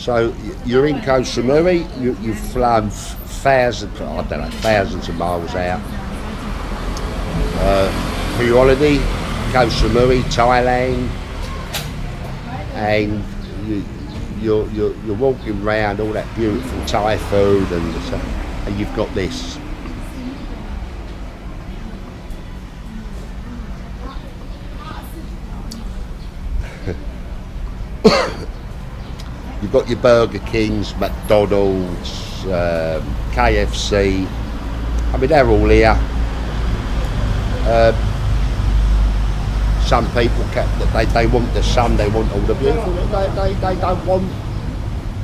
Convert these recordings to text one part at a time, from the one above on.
So you're in Koh Samui, you've flown thousands of miles out. For your holiday, Koh Samui, Thailand, and you're walking around all that beautiful Thai food, and you've got this. You've got your Burger Kings, McDonald's, KFC. I mean, they're all here. Some people they want the sun, they want all the beautiful. They don't want.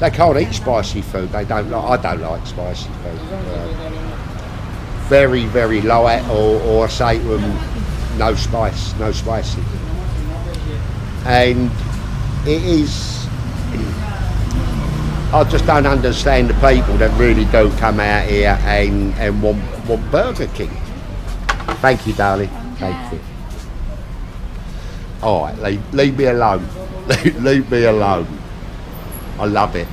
They can't eat spicy food. They don't like. I don't like spicy food. Very, very light, or I say to them, no spice, no spicy. And it is. I just don't understand the people that really do come out here and want Burger King. Thank you, darling. Thank you. All right, leave me alone. Leave me alone. I love it.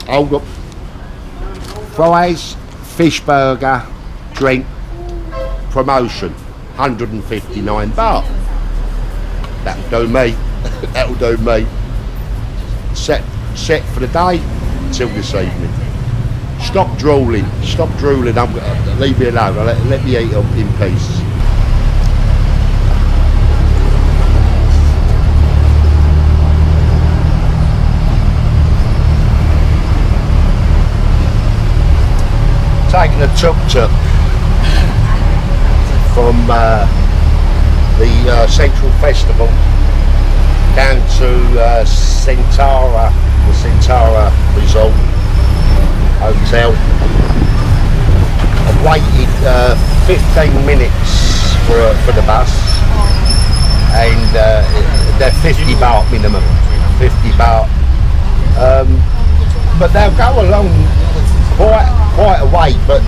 I've got fries, fish burger, drink, promotion, 159 baht. That'll do me. That'll do me. Set for the day until this evening. Stop drooling. Stop drooling. Leave me alone. Let me eat in peace. Taking a tuk-tuk from the Central Festival down to Centara, the Centara Resort Hotel. I've waited 15 minutes for the bus, and they're 50 baht minimum, 50 baht. But they'll go along quite a way, but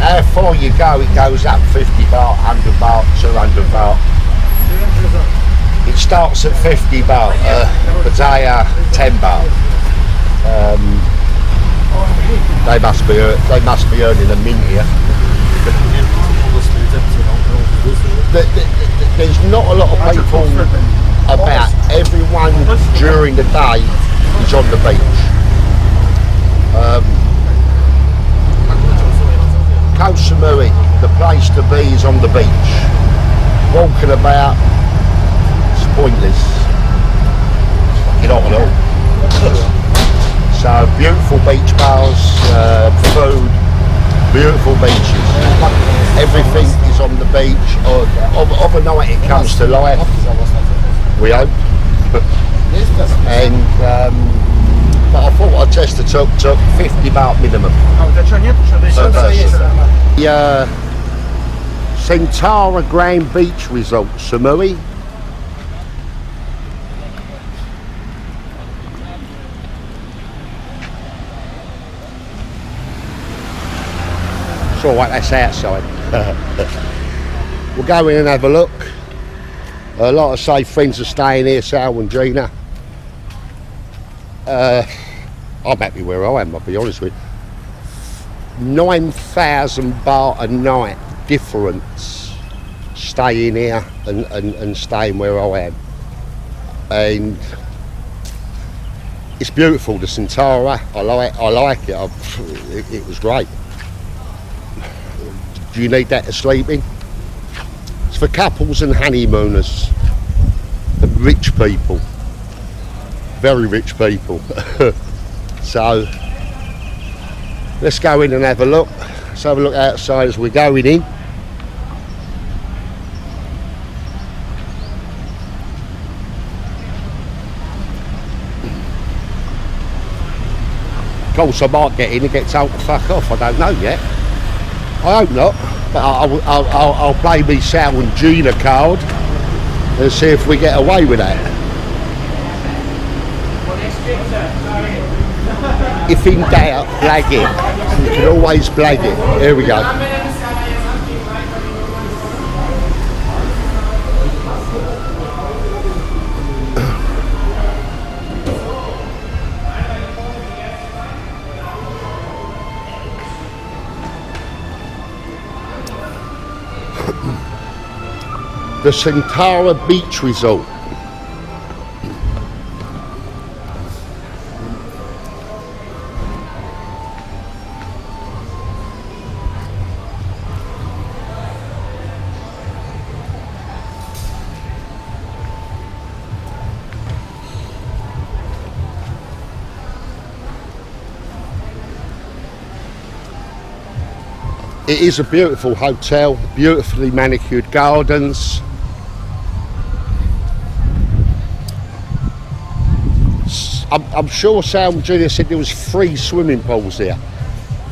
how far you go, it goes up 50 baht, 100 baht, 200 baht. It starts at 50 baht, Pattaya 10 baht. They must be earning a mint here. There's not a lot of people about. Everyone during the day is on the beach. Koh Samui, the place to be is on the beach. Walking about, it's pointless. It's fucking hot and all. So beautiful beach bars, food, beautiful beaches. Everything is on the beach. Of a night it comes to life, we hope. And but I thought I'd test the tuk-tuk, 50 baht minimum. The Centara Beach Resort, Samui. It's alright, that's outside. We'll go in and have a look. Like I say, friends are staying here, Sal and Gina. I'm happy where I am, I'll be honest with you. 9,000 baht a night difference staying here and staying where I am. And it's beautiful, the Centara. I like it. It was great. Do you need that to sleep in? It's for couples and honeymooners and rich people. Very rich people. So let's go in and have a look. Let's have a look outside as we're going in. Of course I might get in and get told to fuck off, I don't know yet. I hope not, but I'll play me Sal and Gina card and see if we get away with that. If in doubt, blag it. You can always blag it. Here we go. the Centara Beach Resort. It is a beautiful hotel, beautifully manicured gardens. I'm sure Sam Junior said there was 3 swimming pools here.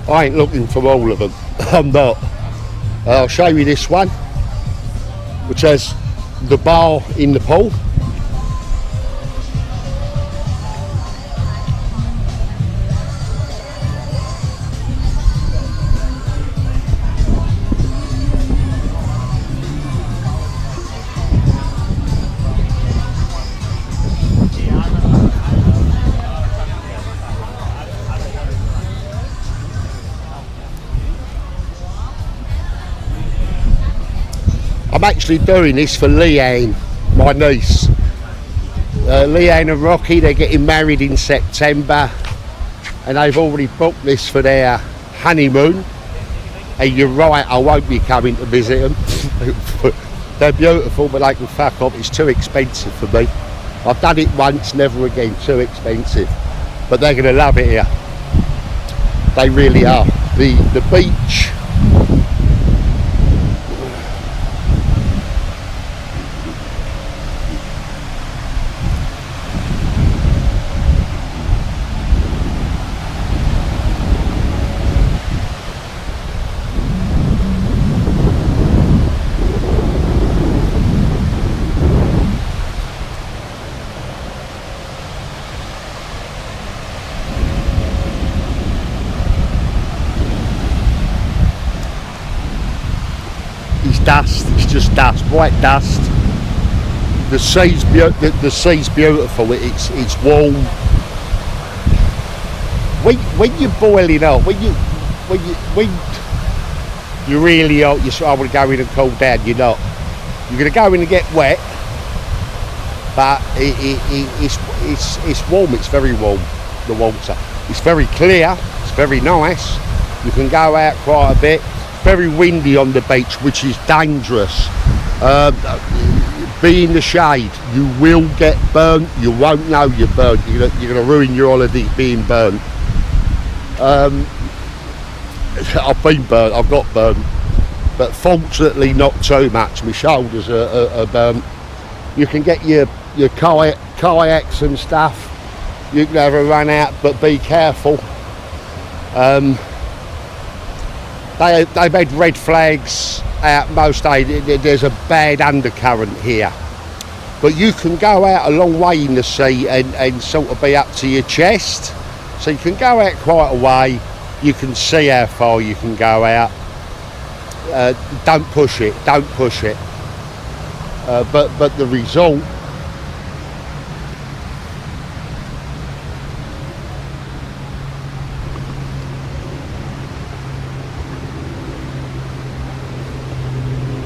I ain't looking for all of them. I'm not. I'll show you this one, which has the bar in the pool. I'm actually doing this for Leanne, my niece. Leanne and Rocky, they're getting married in September, and they've already booked this for their honeymoon. And you're right, I won't be coming to visit them. They're beautiful, but they can fuck off. It's too expensive for me. I've done it once, never again. Too expensive. But they're going to love it here. They really are. The beach. Dust, it's just dust, white dust. The sea's beautiful. It's warm. When you're boiling up, when you really are, you sort of want to go in and cool down. You're not. You're going to go in and get wet, but it's warm. It's very warm. The water. It's very clear. It's very nice. You can go out quite a bit. Very windy on the beach, which is dangerous. Be in the shade. You will get burnt. You won't know you're burnt. You're going to ruin your holiday being burnt. I've been burnt. I've got burnt, but fortunately not too much. My shoulders are burnt. You can get your kayaks and stuff. You can have a run out, but be careful. They've had red flags out most days. There's a bad undercurrent here. But you can go out a long way in the sea and sort of be up to your chest. So you can go out quite a way. You can see how far you can go out. Don't push it. Don't push it. But the result,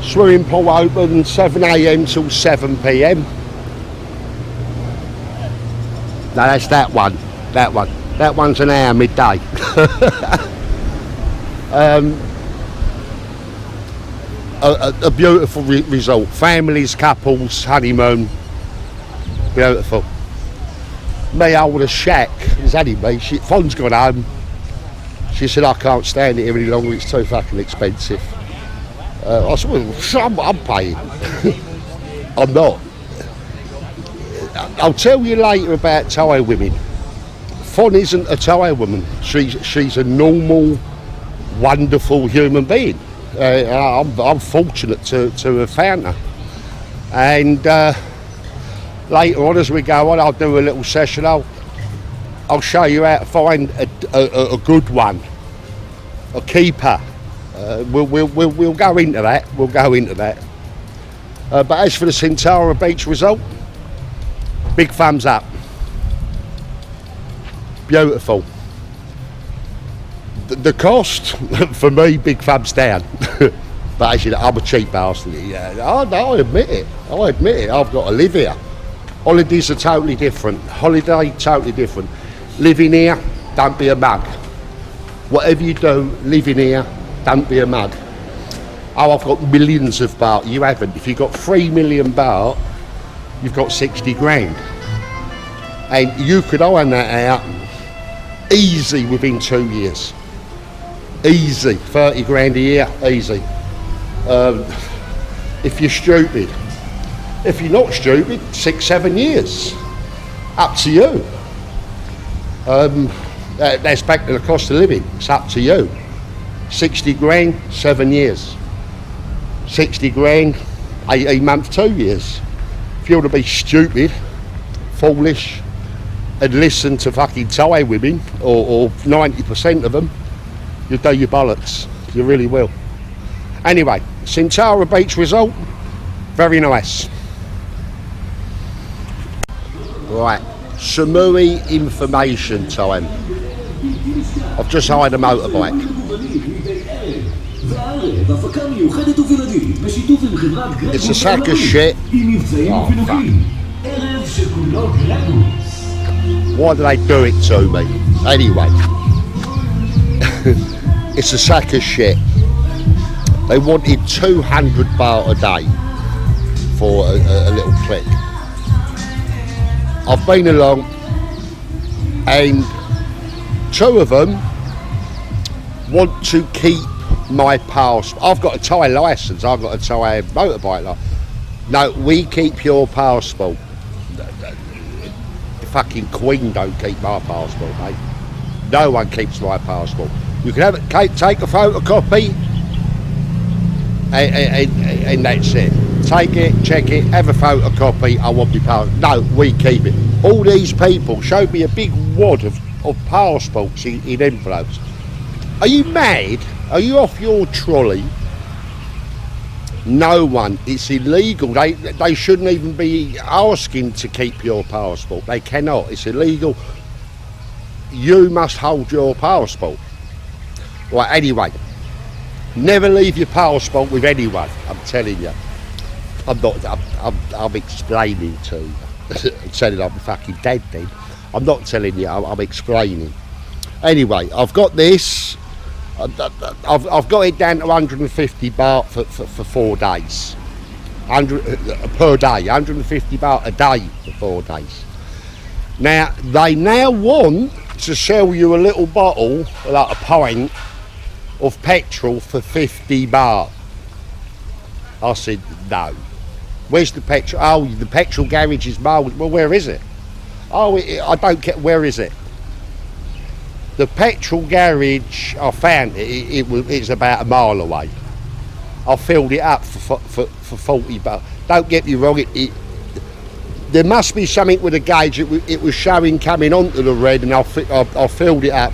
swimming pool open 7 AM till 7 PM. No, that's that one. That one's an hour midday. A beautiful result. Families, couples, honeymoon. Beautiful. Me, I would have shack. There's only me. Fon's gone home. She said, I can't stand it here any longer. It's too fucking expensive. I said, well, I'm paying. I'm not. I'll tell you later about Thai women. Fon isn't a Thai woman. She's a normal, wonderful human being. I'm fortunate to have found her. And later on, as we go on, I'll do a little session. I'll show you how to find a good one, a keeper. We'll go into that. We'll go into that. But as for the Centara Beach Resort, big thumbs up. Beautiful. The cost, for me, big thumbs down. But actually, I'm a cheap bastard. Yeah, I admit it. I've got to live here. Holidays are totally different. Holiday, totally different. Living here, don't be a mug. Whatever you do, living here, don't be a mug. Oh, I've got millions of baht. You haven't. If you've got 3 million baht, you've got 60 grand. And you could iron that out easy within 2 years. Easy. 30 grand a year, easy. If you're stupid. If you're not stupid, 6-7 years. Up to you. That's back to the cost of living. It's up to you. 60 grand, 7 years. 60 grand, 18 months, 2 years. If you want to be stupid, foolish, and listen to fucking Thai women, or 90% of them, you do your bollocks. You really will. Anyway, Centara Beach Resort, very nice. Right, Samui information time. I've just hired a motorbike. It's a sack of shit. Oh, why do they do it to me? Anyway, it's a sack of shit. They wanted 200 baht a day for a little click. I've been along, and 2 of them want to keep my passport. I've got a Thai licence, I've got a Thai motorbike licence. No, we keep your passport. The fucking Queen don't keep my passport, mate. No one keeps my passport. You can have it, take a photocopy, and that's it. Take it, check it, have a photocopy, I want my passport. No, we keep it. All these people showed me a big wad of passports in envelopes. Are you mad? Are you off your trolley? No one. It's illegal. They shouldn't even be asking to keep your passport. They cannot. It's illegal. You must hold your passport. Right, anyway. Never leave your passport with anyone, I'm telling you. I'm explaining to you. I'm telling you I'm fucking dead then. I'm not telling you, I'm explaining. Anyway, I've got this. I've got it down to 150 baht for 4 days. 100 per day, 150 baht a day for 4 days. Now, they now want to sell you a little bottle, like a pint, of petrol for 50 baht. I said, no. Where's the petrol? Oh, the petrol garage is miles. Well, where is it? Oh, I don't get, where is it? The petrol garage, I found it's about a mile away. I filled it up for 40 baht. Don't get me wrong, there must be something with the gauge. It was showing coming onto the red, and I filled it up.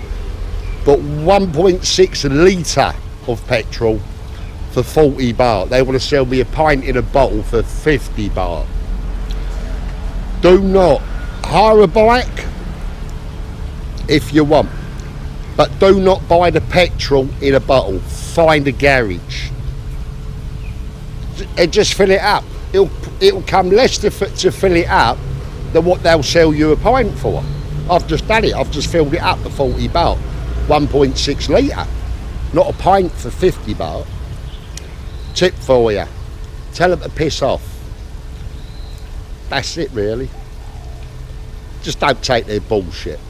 But 1.6 litre of petrol for 40 baht. They want to sell me a pint in a bottle for 50 baht. Do not hire a bike if you want, but do not buy the petrol in a bottle. Find a garage and just fill it up. It'll come less to fill it up than what they'll sell you a pint for. I've just done it. I've just filled it up for 40 baht. 1.6 litre, not a pint for 50 baht. Tip for you, tell them to piss off. That's it really. Just don't take their bullshit.